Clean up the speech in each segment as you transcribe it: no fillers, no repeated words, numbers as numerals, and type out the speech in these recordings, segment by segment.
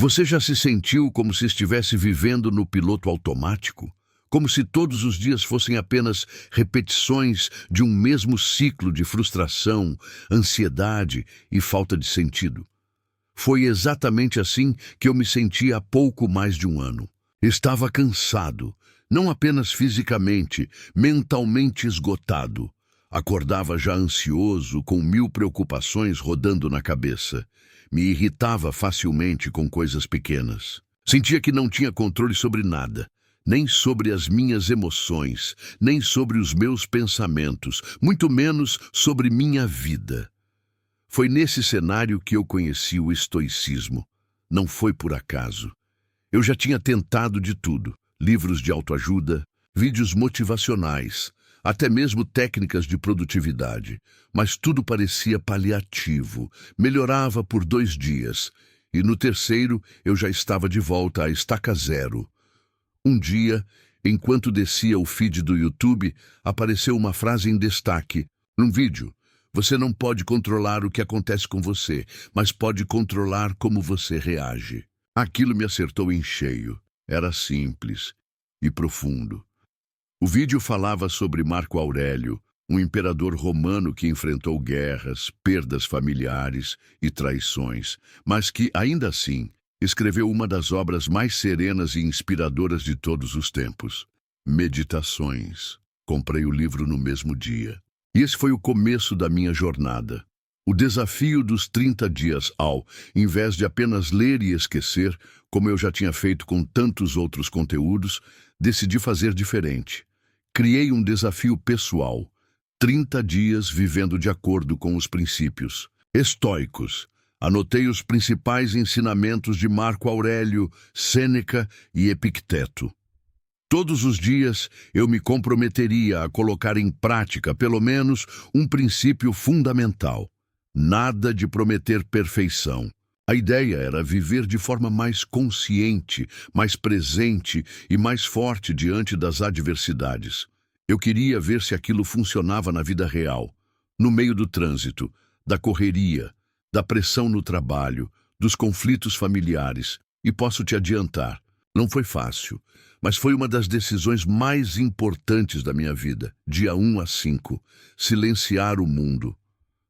Você já se sentiu como se estivesse vivendo no piloto automático? Como se todos os dias fossem apenas repetições de um mesmo ciclo de frustração, ansiedade e falta de sentido? Foi exatamente assim que eu me senti há pouco mais de um ano. Estava cansado, não apenas fisicamente, mentalmente esgotado. Acordava já ansioso, com 1000 preocupações rodando na cabeça. Me irritava facilmente com coisas pequenas. Sentia que não tinha controle sobre nada, nem sobre as minhas emoções, nem sobre os meus pensamentos, muito menos sobre minha vida. Foi nesse cenário que eu conheci o estoicismo. Não foi por acaso. Eu já tinha tentado de tudo: livros de autoajuda, vídeos motivacionais, até mesmo técnicas de produtividade, mas tudo parecia paliativo, melhorava por 2 dias, e no terceiro eu já estava de volta à estaca zero. Um dia, enquanto descia o feed do YouTube, apareceu uma frase em destaque, num vídeo: "Você não pode controlar o que acontece com você, mas pode controlar como você reage." Aquilo me acertou em cheio. Era simples e profundo. O vídeo falava sobre Marco Aurélio, um imperador romano que enfrentou guerras, perdas familiares e traições, mas que, ainda assim, escreveu uma das obras mais serenas e inspiradoras de todos os tempos: Meditações. Comprei o livro no mesmo dia. E esse foi o começo da minha jornada. O desafio dos 30 dias ao, em vez de apenas ler e esquecer, como eu já tinha feito com tantos outros conteúdos, decidi fazer diferente. Criei um desafio pessoal: 30 dias vivendo de acordo com os princípios estoicos. Anotei os principais ensinamentos de Marco Aurélio, Sêneca e Epicteto. Todos os dias eu me comprometeria a colocar em prática pelo menos um princípio fundamental. Nada de prometer perfeição. A ideia era viver de forma mais consciente, mais presente e mais forte diante das adversidades. Eu queria ver se aquilo funcionava na vida real, no meio do trânsito, da correria, da pressão no trabalho, dos conflitos familiares. E posso te adiantar, não foi fácil, mas foi uma das decisões mais importantes da minha vida. Dia 1 a 5, silenciar o mundo.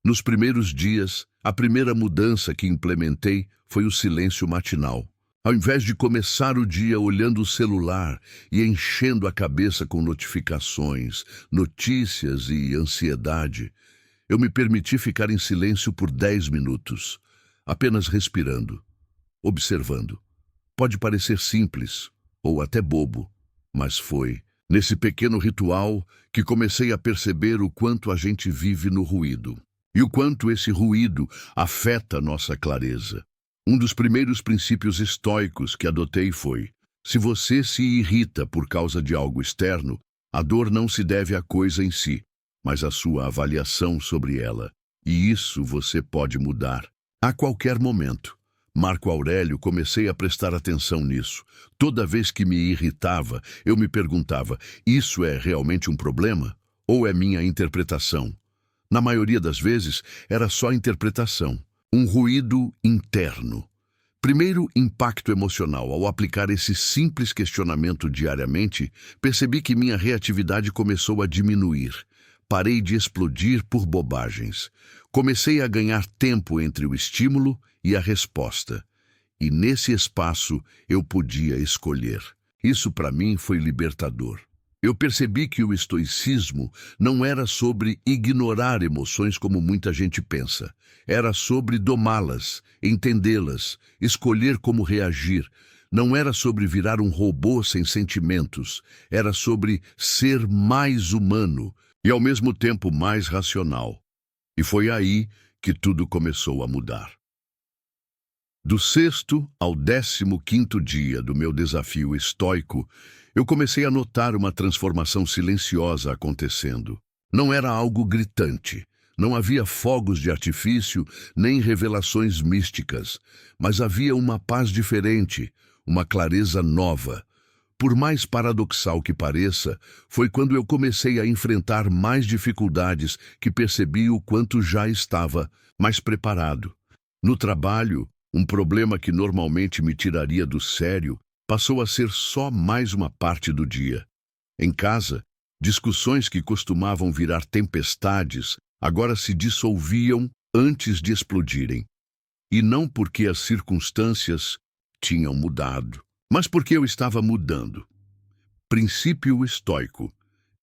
Nos primeiros dias, a primeira mudança que implementei foi o silêncio matinal. Ao invés de começar o dia olhando o celular e enchendo a cabeça com notificações, notícias e ansiedade, eu me permiti ficar em silêncio por 10 minutos, apenas respirando, observando. Pode parecer simples, ou até bobo, mas foi nesse pequeno ritual que comecei a perceber o quanto a gente vive no ruído. E o quanto esse ruído afeta nossa clareza. Um dos primeiros princípios estoicos que adotei foi: se você se irrita por causa de algo externo, a dor não se deve à coisa em si, mas à sua avaliação sobre ela. E isso você pode mudar a qualquer momento. Marco Aurélio, comecei a prestar atenção nisso. Toda vez que me irritava, eu me perguntava: isso é realmente um problema? Ou é minha interpretação? Na maioria das vezes, era só interpretação, um ruído interno. Primeiro impacto emocional: ao aplicar esse simples questionamento diariamente, percebi que minha reatividade começou a diminuir. Parei de explodir por bobagens. Comecei a ganhar tempo entre o estímulo e a resposta. E nesse espaço eu podia escolher. Isso para mim foi libertador. Eu percebi que o estoicismo não era sobre ignorar emoções como muita gente pensa. Era sobre domá-las, entendê-las, escolher como reagir. Não era sobre virar um robô sem sentimentos. Era sobre ser mais humano e ao mesmo tempo mais racional. E foi aí que tudo começou a mudar. Do 6º ao 15º dia do meu desafio estoico, eu comecei a notar uma transformação silenciosa acontecendo. Não era algo gritante, não havia fogos de artifício nem revelações místicas, mas havia uma paz diferente, uma clareza nova. Por mais paradoxal que pareça, foi quando eu comecei a enfrentar mais dificuldades que percebi o quanto já estava mais preparado. No trabalho, Um problema que normalmente me tiraria do sério passou a ser só mais uma parte do dia. Em casa, discussões que costumavam virar tempestades agora se dissolviam antes de explodirem. E não porque as circunstâncias tinham mudado, mas porque eu estava mudando. Princípio estoico.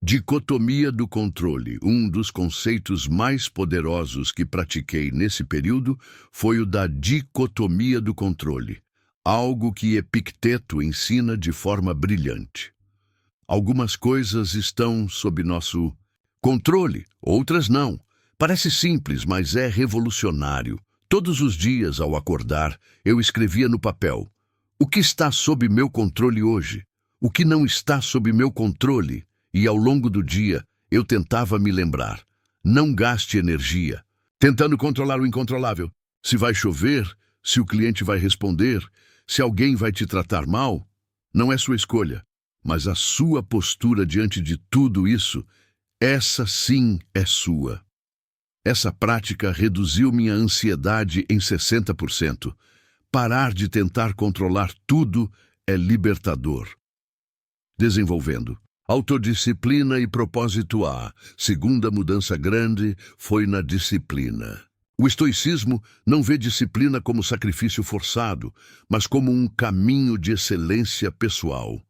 Dicotomia do controle. Um dos conceitos mais poderosos que pratiquei nesse período foi o da dicotomia do controle, algo que Epicteto ensina de forma brilhante. Algumas coisas estão sob nosso controle, outras não. Parece simples, mas é revolucionário. Todos os dias, ao acordar, eu escrevia no papel: o que está sob meu controle hoje? O que não está sob meu controle? E ao longo do dia, eu tentava me lembrar. Não gaste energia tentando controlar o incontrolável. Se vai chover, se o cliente vai responder, se alguém vai te tratar mal, não é sua escolha. Mas a sua postura diante de tudo isso, essa sim é sua. Essa prática reduziu minha ansiedade em 60%. Parar de tentar controlar tudo é libertador. Desenvolvendo. Autodisciplina e propósito A. Segunda mudança grande foi na disciplina. O estoicismo não vê disciplina como sacrifício forçado, mas como um caminho de excelência pessoal.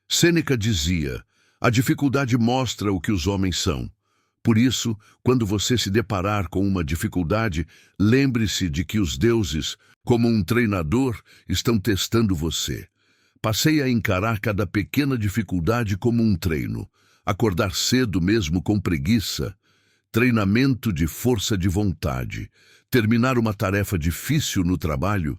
Sêneca dizia: a dificuldade mostra o que os homens são. Por isso, quando você se deparar com uma dificuldade, lembre-se de que os deuses, como um treinador, estão testando você. Passei a encarar cada pequena dificuldade como um treino. Acordar cedo mesmo com preguiça. Treinamento de força de vontade. Terminar uma tarefa difícil no trabalho.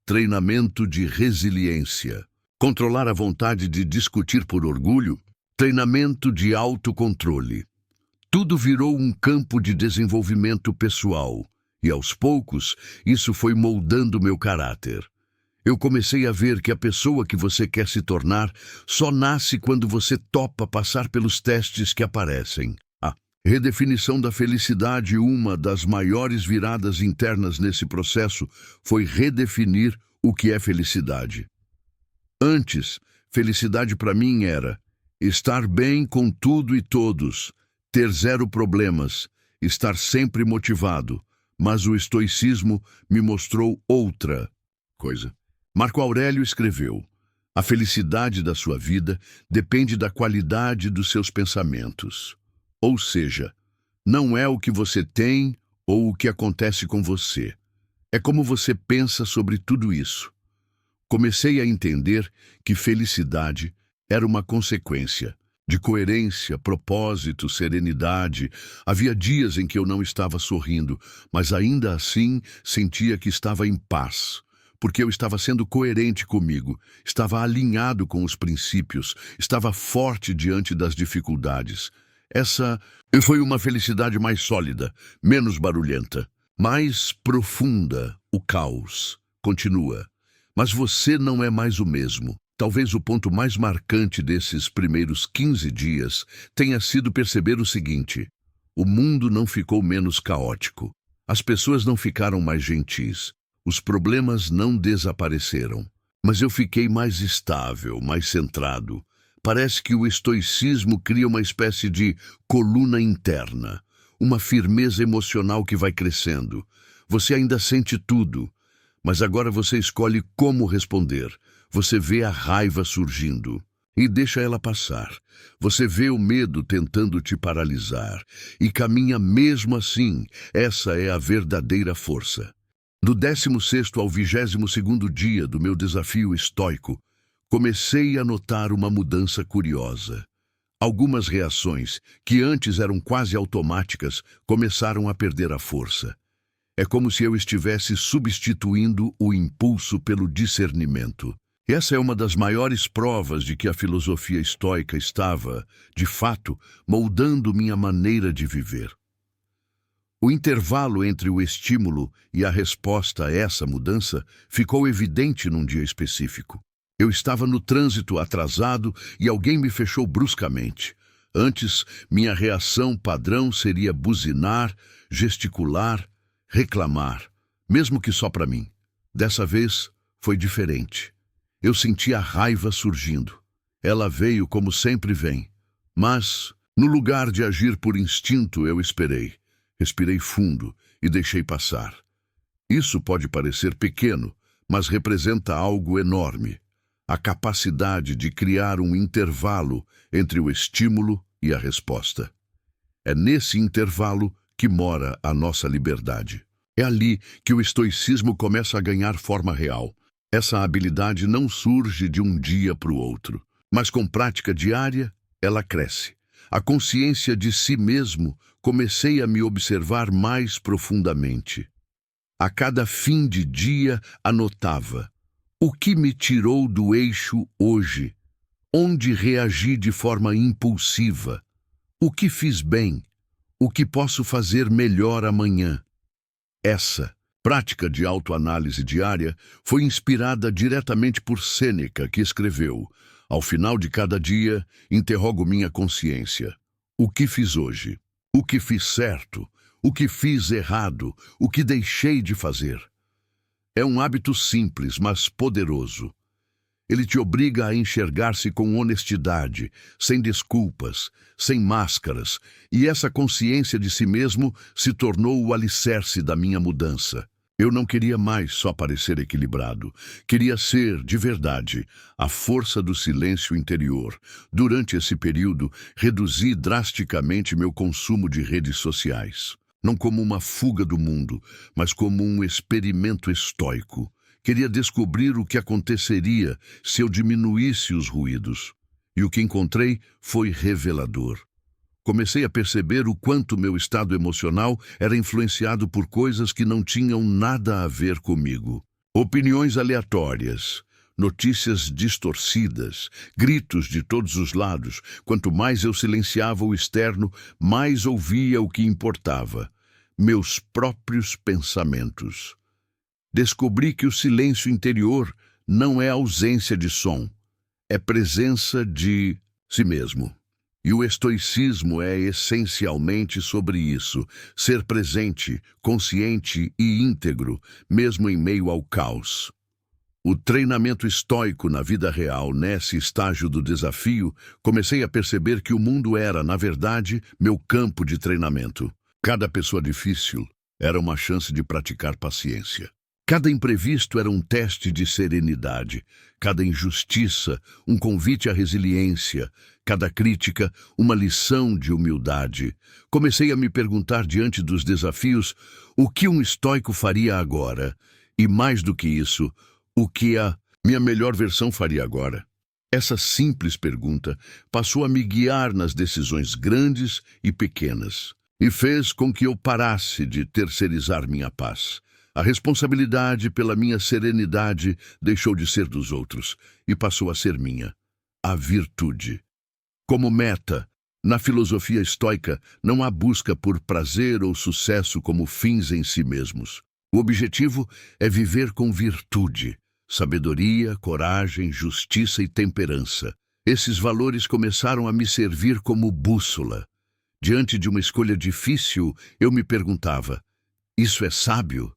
Treinamento de resiliência. Controlar a vontade de discutir por orgulho. Treinamento de autocontrole. Tudo virou um campo de desenvolvimento pessoal. E aos poucos, isso foi moldando meu caráter. Eu comecei a ver que a pessoa que você quer se tornar só nasce quando você topa passar pelos testes que aparecem. A redefinição da felicidade, uma das maiores viradas internas nesse processo, foi redefinir o que é felicidade. Antes, felicidade para mim era estar bem com tudo e todos, ter zero problemas, estar sempre motivado, mas o estoicismo me mostrou outra coisa. Marco Aurélio escreveu: a felicidade da sua vida depende da qualidade dos seus pensamentos. Ou seja, não é o que você tem ou o que acontece com você. É como você pensa sobre tudo isso. Comecei a entender que felicidade era uma consequência de coerência, propósito, serenidade. Havia dias em que eu não estava sorrindo, mas ainda assim sentia que estava em paz. Porque eu estava sendo coerente comigo, estava alinhado com os princípios, estava forte diante das dificuldades. Essa foi uma felicidade mais sólida, menos barulhenta, mais profunda, o caos. Continua. Mas você não é mais o mesmo. Talvez o ponto mais marcante desses primeiros 15 dias tenha sido perceber o seguinte: o mundo não ficou menos caótico. As pessoas não ficaram mais gentis. Os problemas não desapareceram, mas eu fiquei mais estável, mais centrado. Parece que o estoicismo cria uma espécie de coluna interna, uma firmeza emocional que vai crescendo. Você ainda sente tudo, mas agora você escolhe como responder. Você vê a raiva surgindo e deixa ela passar. Você vê o medo tentando te paralisar e caminha mesmo assim. Essa é a verdadeira força. Do 16º ao 22º dia do meu desafio estoico, comecei a notar uma mudança curiosa. Algumas reações, que antes eram quase automáticas, começaram a perder a força. É como se eu estivesse substituindo o impulso pelo discernimento. Essa é uma das maiores provas de que a filosofia estoica estava, de fato, moldando minha maneira de viver. O intervalo entre o estímulo e a resposta a essa mudança ficou evidente num dia específico. Eu estava no trânsito atrasado e alguém me fechou bruscamente. Antes, minha reação padrão seria buzinar, gesticular, reclamar, mesmo que só para mim. Dessa vez foi diferente. Eu senti a raiva surgindo. Ela veio como sempre vem. Mas, no lugar de agir por instinto, eu esperei. Respirei fundo e deixei passar. Isso pode parecer pequeno, mas representa algo enorme. A capacidade de criar um intervalo entre o estímulo e a resposta. É nesse intervalo que mora a nossa liberdade. É ali que o estoicismo começa a ganhar forma real. Essa habilidade não surge de um dia para o outro, mas com prática diária, ela cresce. A consciência de si mesmo, comecei a me observar mais profundamente. A cada fim de dia, anotava: o que me tirou do eixo hoje? Onde reagi de forma impulsiva? O que fiz bem? O que posso fazer melhor amanhã? Essa prática de autoanálise diária foi inspirada diretamente por Sêneca, que escreveu: ao final de cada dia, interrogo minha consciência. O que fiz hoje? O que fiz certo? O que fiz errado? O que deixei de fazer? É um hábito simples, mas poderoso. Ele te obriga a enxergar-se com honestidade, sem desculpas, sem máscaras, e essa consciência de si mesmo se tornou o alicerce da minha mudança. Eu não queria mais só parecer equilibrado. Queria ser, de verdade, a força do silêncio interior. Durante esse período, reduzi drasticamente meu consumo de redes sociais. Não como uma fuga do mundo, mas como um experimento estoico. Queria descobrir o que aconteceria se eu diminuísse os ruídos. E o que encontrei foi revelador. Comecei a perceber o quanto meu estado emocional era influenciado por coisas que não tinham nada a ver comigo. Opiniões aleatórias, notícias distorcidas, gritos de todos os lados. Quanto mais eu silenciava o externo, mais ouvia o que importava: meus próprios pensamentos. Descobri que o silêncio interior não é ausência de som, é presença de si mesmo. E o estoicismo é essencialmente sobre isso: ser presente, consciente e íntegro, mesmo em meio ao caos. O treinamento estoico na vida real, nesse estágio do desafio, comecei a perceber que o mundo era, na verdade, meu campo de treinamento. Cada pessoa difícil era uma chance de praticar paciência. Cada imprevisto era um teste de serenidade, cada injustiça, um convite à resiliência, cada crítica, uma lição de humildade. Comecei a me perguntar diante dos desafios o que um estoico faria agora, e mais do que isso, o que a minha melhor versão faria agora. Essa simples pergunta passou a me guiar nas decisões grandes e pequenas, e fez com que eu parasse de terceirizar minha paz. A responsabilidade pela minha serenidade deixou de ser dos outros e passou a ser minha. A virtude. Como meta, na filosofia estoica, não há busca por prazer ou sucesso como fins em si mesmos. O objetivo é viver com virtude, sabedoria, coragem, justiça e temperança. Esses valores começaram a me servir como bússola. Diante de uma escolha difícil, eu me perguntava: isso é sábio?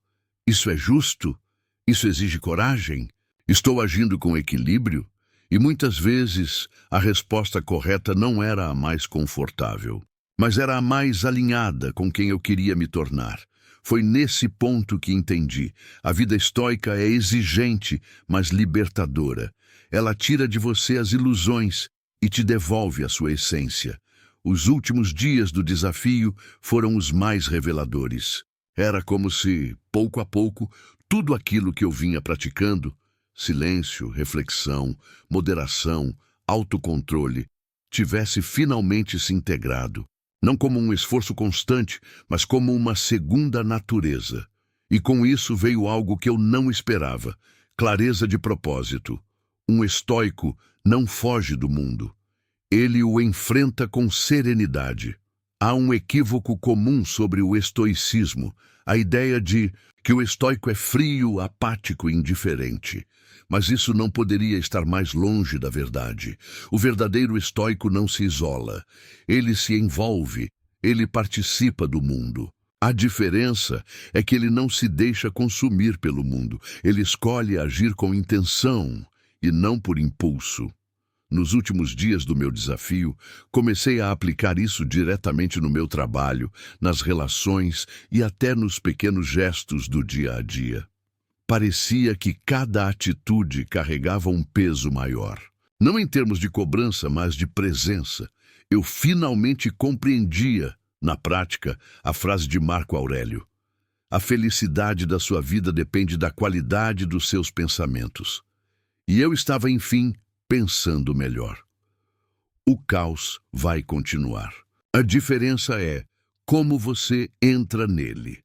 Isso é justo? Isso exige coragem? Estou agindo com equilíbrio? E muitas vezes a resposta correta não era a mais confortável, mas era a mais alinhada com quem eu queria me tornar. Foi nesse ponto que entendi: a vida estoica é exigente, mas libertadora. Ela tira de você as ilusões e te devolve a sua essência. Os últimos dias do desafio foram os mais reveladores. Era como se, pouco a pouco, tudo aquilo que eu vinha praticando, silêncio, reflexão, moderação, autocontrole, tivesse finalmente se integrado, não como um esforço constante, mas como uma segunda natureza. E com isso veio algo que eu não esperava: clareza de propósito. Um estoico não foge do mundo. Ele o enfrenta com serenidade. Há um equívoco comum sobre o estoicismo, a ideia de que o estoico é frio, apático e indiferente. Mas isso não poderia estar mais longe da verdade. O verdadeiro estoico não se isola. Ele se envolve, ele participa do mundo. A diferença é que ele não se deixa consumir pelo mundo. Ele escolhe agir com intenção e não por impulso. Nos últimos dias do meu desafio, comecei a aplicar isso diretamente no meu trabalho, nas relações e até nos pequenos gestos do dia a dia. Parecia que cada atitude carregava um peso maior. Não em termos de cobrança, mas de presença. Eu finalmente compreendia, na prática, a frase de Marco Aurélio: a felicidade da sua vida depende da qualidade dos seus pensamentos. E eu estava, enfim, pensando melhor. O caos vai continuar. A diferença é como você entra nele.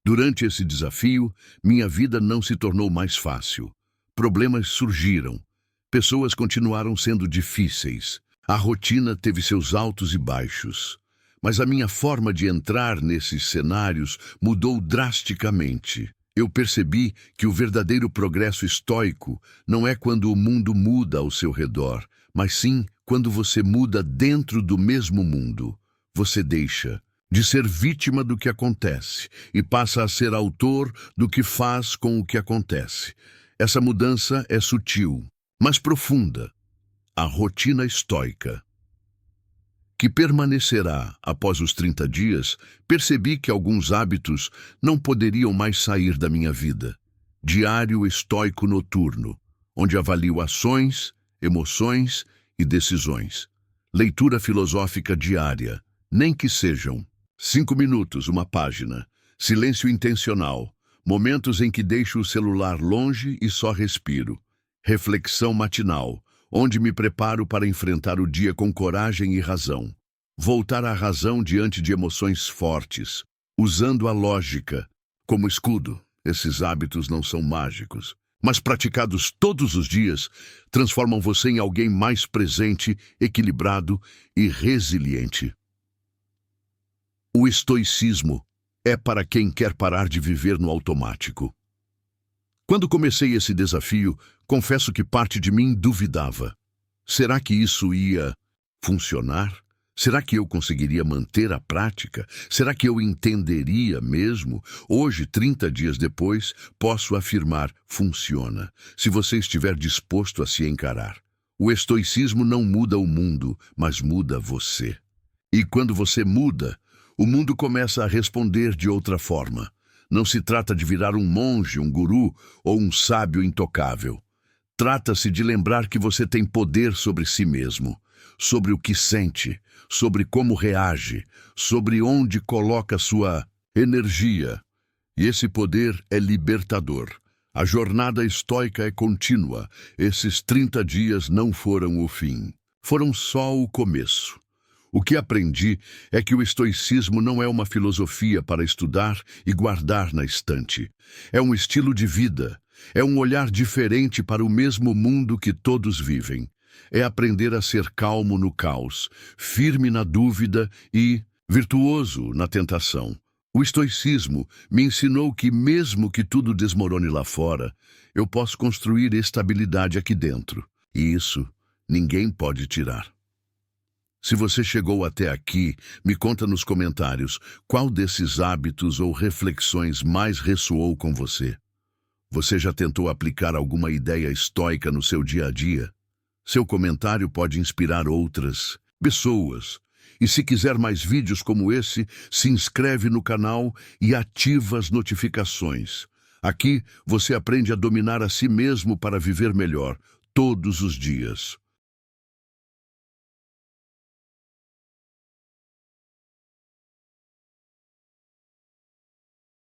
Durante esse desafio, minha vida não se tornou mais fácil. Problemas surgiram. Pessoas continuaram sendo difíceis. A rotina teve seus altos e baixos. Mas a minha forma de entrar nesses cenários mudou drasticamente. Eu percebi que o verdadeiro progresso estoico não é quando o mundo muda ao seu redor, mas sim quando você muda dentro do mesmo mundo. Você deixa de ser vítima do que acontece e passa a ser autor do que faz com o que acontece. Essa mudança é sutil, mas profunda. A rotina estoica, que permanecerá após os 30 dias, percebi que alguns hábitos não poderiam mais sair da minha vida. Diário estoico noturno, onde avalio ações, emoções e decisões. Leitura filosófica diária, nem que sejam 5 minutos, uma página. Silêncio intencional, momentos em que deixo o celular longe e só respiro. Reflexão matinal, onde me preparo para enfrentar o dia com coragem e razão. Voltar à razão diante de emoções fortes, usando a lógica como escudo. Esses hábitos não são mágicos, mas praticados todos os dias, transformam você em alguém mais presente, equilibrado e resiliente. O estoicismo é para quem quer parar de viver no automático. Quando comecei esse desafio, confesso que parte de mim duvidava. Será que isso ia funcionar? Será que eu conseguiria manter a prática? Será que eu entenderia mesmo? Hoje, 30 dias depois, posso afirmar: funciona, se você estiver disposto a se encarar. O estoicismo não muda o mundo, mas muda você. E quando você muda, o mundo começa a responder de outra forma. Não se trata de virar um monge, um guru ou um sábio intocável. Trata-se de lembrar que você tem poder sobre si mesmo, sobre o que sente, sobre como reage, sobre onde coloca sua energia. E esse poder é libertador. A jornada estoica é contínua. Esses 30 dias não foram o fim. Foram só o começo. O que aprendi é que o estoicismo não é uma filosofia para estudar e guardar na estante. É um estilo de vida. É um olhar diferente para o mesmo mundo que todos vivem. É aprender a ser calmo no caos, firme na dúvida e virtuoso na tentação. O estoicismo me ensinou que, mesmo que tudo desmorone lá fora, eu posso construir estabilidade aqui dentro. E isso ninguém pode tirar. Se você chegou até aqui, me conta nos comentários qual desses hábitos ou reflexões mais ressoou com você. Você já tentou aplicar alguma ideia estoica no seu dia a dia? Seu comentário pode inspirar outras pessoas. E se quiser mais vídeos como esse, se inscreve no canal e ativa as notificações. Aqui você aprende a dominar a si mesmo para viver melhor todos os dias.